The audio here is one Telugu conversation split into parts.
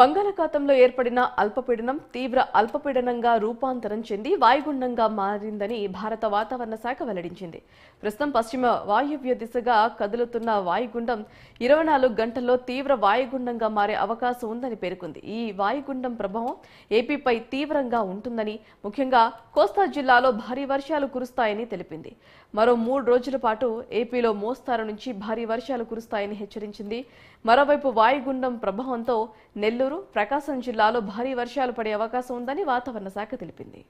బంగాళాఖాతంలో ఏర్పడిన అల్పపీడనం తీవ్ర అల్పపీడనంగా రూపాంతరం చెంది వాయుగుండంగా మారిందని భారత వాతావరణ శాఖ వెల్లడించింది. ప్రస్తుతం పశ్చిమ వాయువ్య దిశగా కదులుతున్న వాయుగుండం 24 గంటల్లో తీవ్ర వాయుగుండంగా మారే అవకాశం ఉందని పేర్కొంది. ఈ వాయుగుండం ప్రభావం ఏపీపై తీవ్రంగా ఉంటుందని, ముఖ్యంగా కోస్తా జిల్లాలో భారీ వర్షాలు కురుస్తాయని తెలిపింది. మరో 3 రోజుల పాటు ఏపీలో మోస్తారు నుంచి భారీ వర్షాలు కురుస్తాయని హెచ్చరించింది. మరోవైపు వాయుగుండం ప్రభావంతో నెల్లూరు, ప్రకాశం జిల్లాలో భారీ వర్షాలు పడే అవకాశం ఉందని వాతావరణ శాఖ తెలిపింది.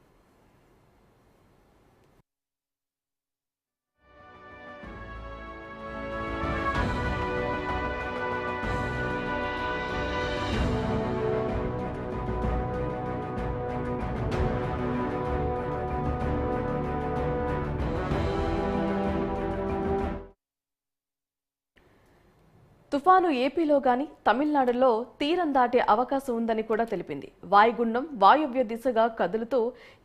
తుఫాను ఏపీలో గాని తమిళనాడులో తీరం దాటే అవకాశం ఉందని కూడా తెలిపింది. వాయుగుండం వాయువ్య దిశగా కదులుతూ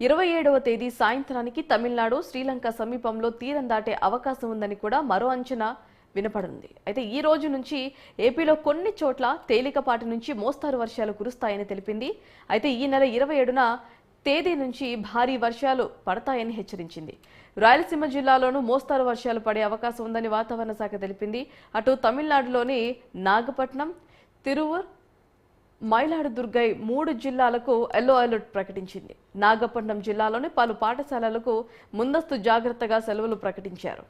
27వ తేదీ సాయంత్రానికి తమిళనాడు, శ్రీలంక సమీపంలో తీరం దాటే అవకాశం ఉందని కూడా మరో అంచనా వినపడుతుంది. అయితే ఈ రోజు నుంచి ఏపీలో కొన్ని చోట్ల తేలికపాటి నుంచి మోస్తారు వర్షాలు కురుస్తాయని తెలిపింది. అయితే ఈ నెల 27న తేదీ నుంచి భారీ వర్షాలు పడతాయని హెచ్చరించింది. రాయలసీమ జిల్లాలోనూ మోస్తారు వర్షాలు పడే అవకాశం ఉందని వాతావరణ శాఖ తెలిపింది. అటు తమిళనాడులోని నాగపట్నం, తిరువూర్, మైలాడుదుర్గై 3 జిల్లాలకు ఎల్లో అలర్ట్ ప్రకటించింది. నాగపట్నం జిల్లాలోని పలు పాఠశాలలకు ముందస్తు జాగ్రత్తగా సెలవులు ప్రకటించారు.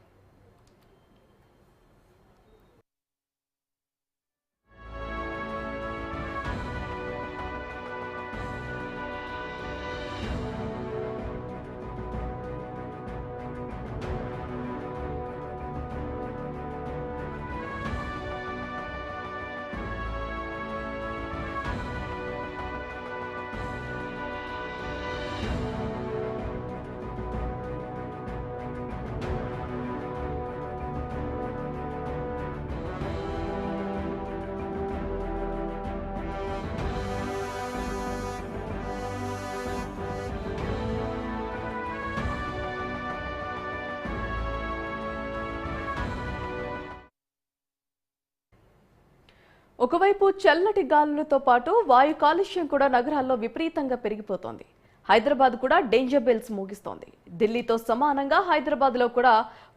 ఒకవైపు చల్లటి గాలులతో పాటు వాయు కాలుష్యం కూడా నగరాల్లో విపరీతంగా పెరిగిపోతోంది. హైదరాబాద్ కూడా డేంజర్ బెల్స్ మోగిస్తోంది. ఢిల్లీతో సమానంగా హైదరాబాద్లో కూడా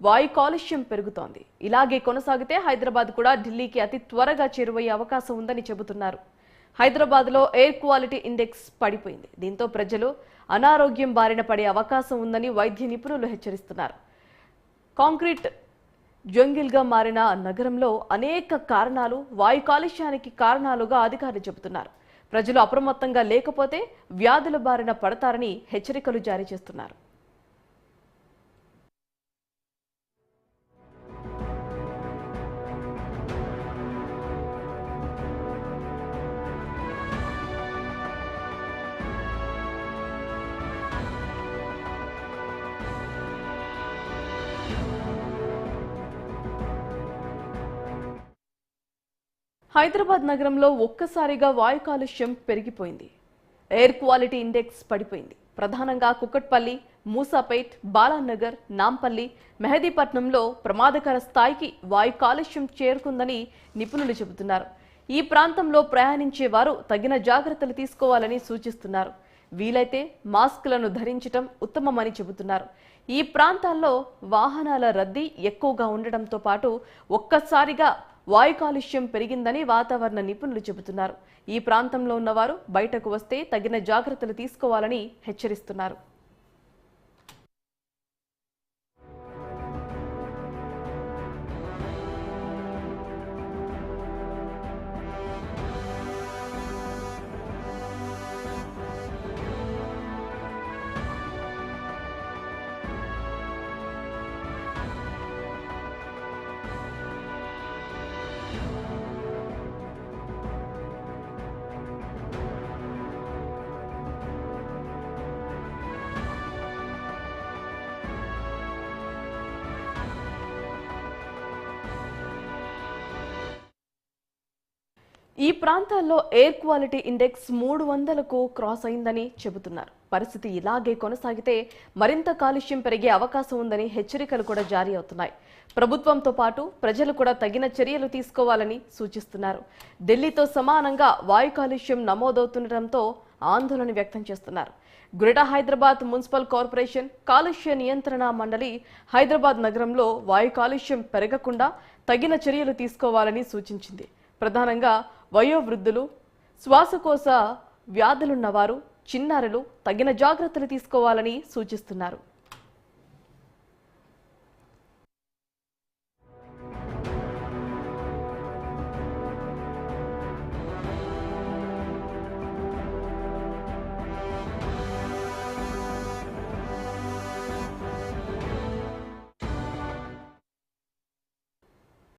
వాయు కాలుష్యం పెరుగుతోంది. ఇలాగే కొనసాగితే హైదరాబాద్ కూడా ఢిల్లీకి అతి త్వరగా చేరువయ్యే అవకాశం ఉందని చెబుతున్నారు. హైదరాబాద్లో ఎయిర్ క్వాలిటీ ఇండెక్స్ పడిపోయింది. దీంతో ప్రజలు అనారోగ్యం బారిన పడే అవకాశం ఉందని వైద్య నిపుణులు హెచ్చరిస్తున్నారు. కాంక్రీట్ జంగిల్గా మారిన నగరంలో అనేక కారణాలు వాయు కాలుష్యానికి కారణాలుగా అధికారులు చెబుతున్నారు. ప్రజలు అప్రమత్తంగా లేకపోతే వ్యాధుల బారిన పడతారని హెచ్చరికలు జారీ చేస్తున్నారు. హైదరాబాద్ నగరంలో ఒక్కసారిగా వాయు కాలుష్యం పెరిగిపోయింది. ఎయిర్ క్వాలిటీ ఇండెక్స్ పడిపోయింది. ప్రధానంగా కుకట్పల్లి, మూసాపేట్, బాలానగర్, నాంపల్లి, మెహదీపట్నంలో ప్రమాదకర స్థాయికి వాయు కాలుష్యం చేరుకుందని నిపుణులు చెబుతున్నారు. ఈ ప్రాంతంలో ప్రయాణించే వారు తగిన జాగ్రత్తలు తీసుకోవాలని సూచిస్తున్నారు. వీలైతే మాస్కులను ధరించడం ఉత్తమమని చెబుతున్నారు. ఈ ప్రాంతాల్లో వాహనాల రద్దీ ఎక్కువగా ఉండడంతో పాటు ఒక్కసారిగా వాయు కాలుష్యం పెరిగిందని వాతావరణ నిపుణులు చెబుతున్నారు. ఈ ప్రాంతంలో ఉన్నవారు బయటకు వస్తే తగిన జాగ్రత్తలు తీసుకోవాలని హెచ్చరిస్తున్నారు. ఈ ప్రాంతాల్లో ఎయిర్ క్వాలిటీ ఇండెక్స్ 300కు క్రాస్ అయిందని చెబుతున్నారు. పరిస్థితి ఇలాగే కొనసాగితే మరింత కాలుష్యం పెరిగే అవకాశం ఉందని హెచ్చరికలు కూడా జారీ అవుతున్నాయి. ప్రభుత్వంతో పాటు ప్రజలు కూడా తగిన చర్యలు తీసుకోవాలని సూచిస్తున్నారు. ఢిల్లీతో సమానంగా వాయు కాలుష్యం నమోదవుతుండటంతో ఆందోళన వ్యక్తం చేస్తున్నారు. గ్రేటర్ హైదరాబాద్ మున్సిపల్ కార్పొరేషన్ కాలుష్య నియంత్రణ మండలి హైదరాబాద్ నగరంలో వాయు కాలుష్యం పెరగకుండా తగిన చర్యలు తీసుకోవాలని సూచించింది. ప్రధానంగా వయోవృద్ధులు, శ్వాసకోశ వ్యాధులున్నవారు, చిన్నారులు తగిన జాగ్రత్తలు తీసుకోవాలని సూచిస్తున్నారు.